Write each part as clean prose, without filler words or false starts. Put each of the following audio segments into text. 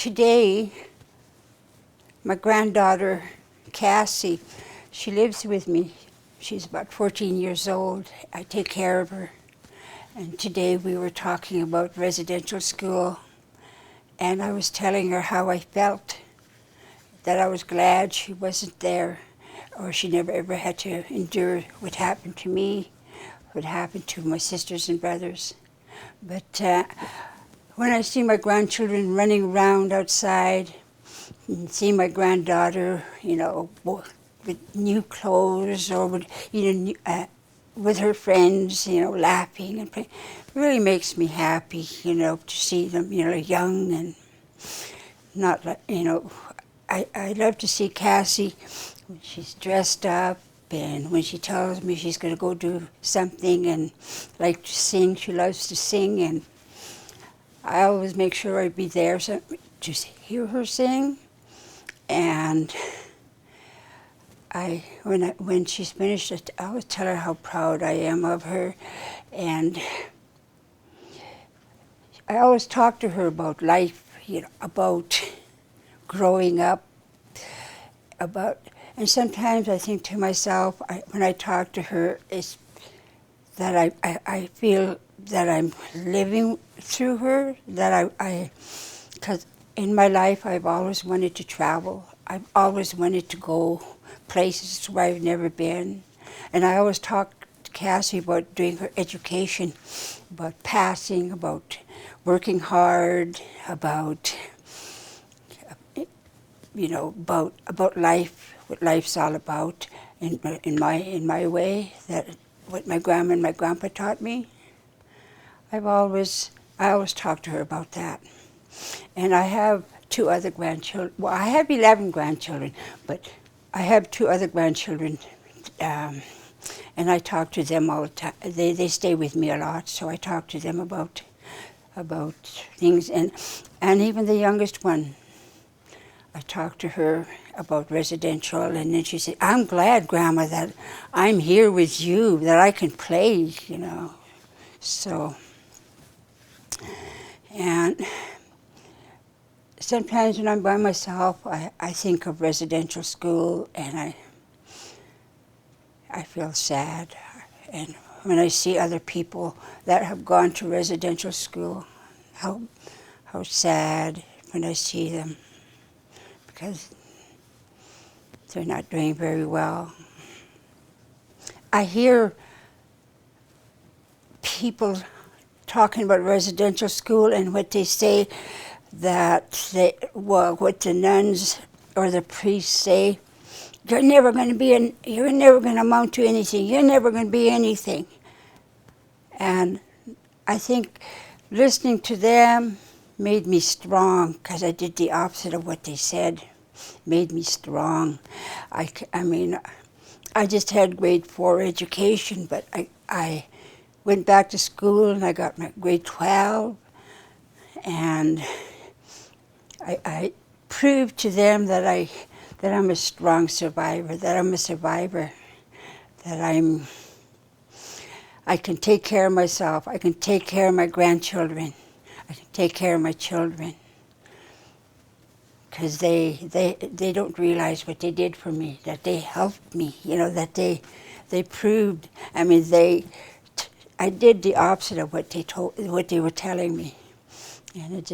today, my granddaughter, Cassie, she lives with me. She's about 14 years old. I take care of her. And today we were talking about residential school, and I was telling her how I felt, that I was glad she wasn't there, or she never ever had to endure what happened to me, what happened to my sisters and brothers. But when I see my grandchildren running around outside, and see my granddaughter, with new clothes, or with, with her friends, laughing and playing, it really makes me happy, to see them, young and not like, I love to see Cassie when she's dressed up, and when she tells me she's going to go do something and like to sing. She loves to sing, and I always make sure I be there to hear her sing. And when she's finished, I always tell her how proud I am of her, and I always talk to her about life, about growing up, and sometimes I think to myself, when I talk to her, it's that I feel that I'm living through her, because in my life I've always wanted to travel. I've always wanted to go places where I've never been. And I always talk to Cassie about doing her education, about passing, about working hard, about about life, what life's all about, in my way, that what my grandma and my grandpa taught me. I always talk to her about that. And I have 2 other grandchildren. Well, I have 11 grandchildren, but I have 2 other grandchildren, and I talk to them all the time. They stay with me a lot, so I talk to them about things, and even the youngest one, I talked to her about residential, and then she said, "I'm glad, Grandma, that I'm here with you, that I can play, So, and sometimes when I'm by myself, I think of residential school, and I feel sad. And when I see other people that have gone to residential school, how sad when I see them, because they're not doing very well. I hear people talking about residential school, and what they say, what the nuns or the priests say, you're never going to amount to anything. You're never going to be anything. And I think listening to them made me strong, because I did the opposite of what they said. Made me strong. I just had grade 4 education, but I went back to school and I got my grade 12, and I proved to them that I'm a strong survivor, that I can take care of myself, I can take care of my grandchildren, I can take care of my children, because they don't realize what they did for me, that they helped me, that they proved. I did the opposite of what they were telling me, and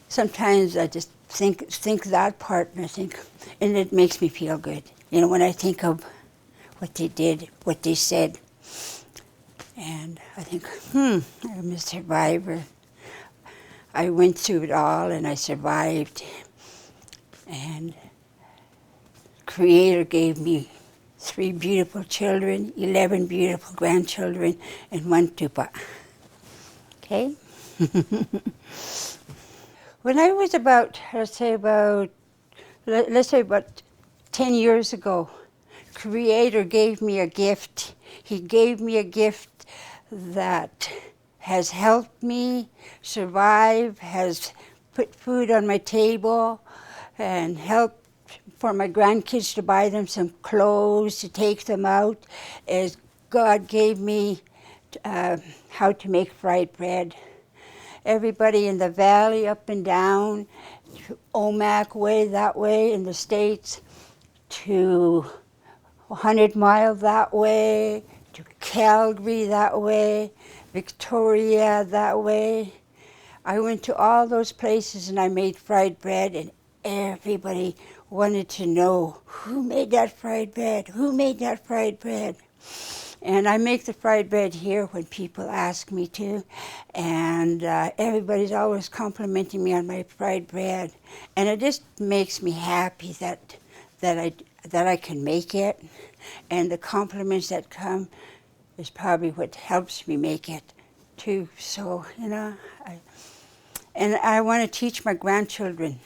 sometimes I just think that part, and it makes me feel good, when I think of what they did, what they said, and I think, I'm a survivor. I went through it all, and I survived, and Creator gave me 3 beautiful children, 11 beautiful grandchildren, and 1 tupa. Okay? When I was about 10 years ago, Creator gave me a gift. He gave me a gift that has helped me survive, has put food on my table, and helped for my grandkids to buy them some clothes, to take them out, as God gave me how to make fried bread. everybody in the valley, up and down, to Omak way, that way in the States, to 100 Mile that way, to Calgary that way, Victoria that way. I went to all those places and I made fried bread, and everybody wanted to know, who made that fried bread? Who made that fried bread? And I make the fried bread here when people ask me to, and everybody's always complimenting me on my fried bread, and it just makes me happy that I can make it, and the compliments that come is probably what helps me make it too. So I want to teach my grandchildren,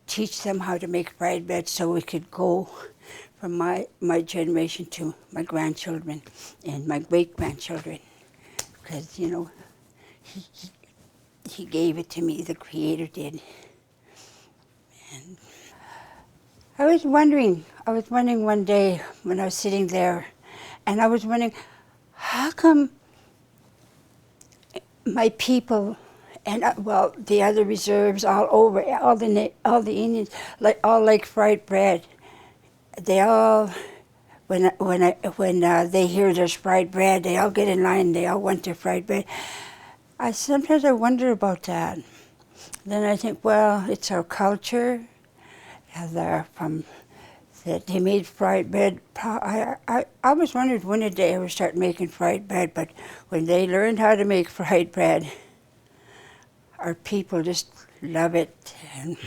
teach them how to make fried bread, so we could go from my generation to my grandchildren and my great-grandchildren, because he gave it to me, the Creator did. And I was wondering one day when I was sitting there, and I was wondering, how come my people and the other reserves all over, all the Indians, like fried bread. They all, when they hear there's fried bread, they all get in line. They all want their fried bread. Sometimes I wonder about that. Then I think, well, it's our culture. They're from that they made fried bread. I always wondered when did they ever start making fried bread, but when they learned how to make fried bread, our people just love it. And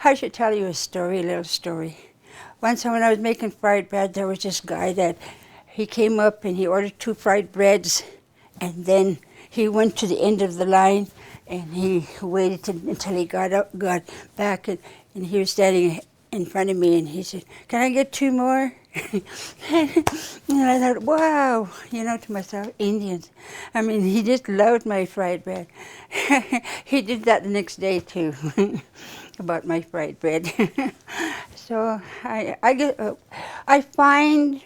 I should tell you a little story. Once when I was making fried bread, there was this guy that he came up and he ordered 2 fried breads, and then he went to the end of the line and he waited until he got back, and he was standing in front of me, and he said, "Can I get 2 more?" And I thought, wow, to myself, Indians. I mean, he just loved my fried bread. He did that the next day too, about my fried bread. So I find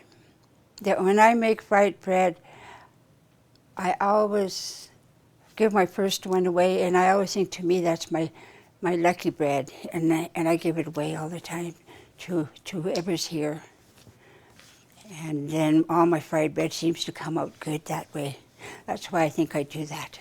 that when I make fried bread, I always give my first one away, and I always think, to me, that's my lucky bread, and I give it away all the time to whoever's here. And then all my fried bread seems to come out good that way. That's why I think I do that.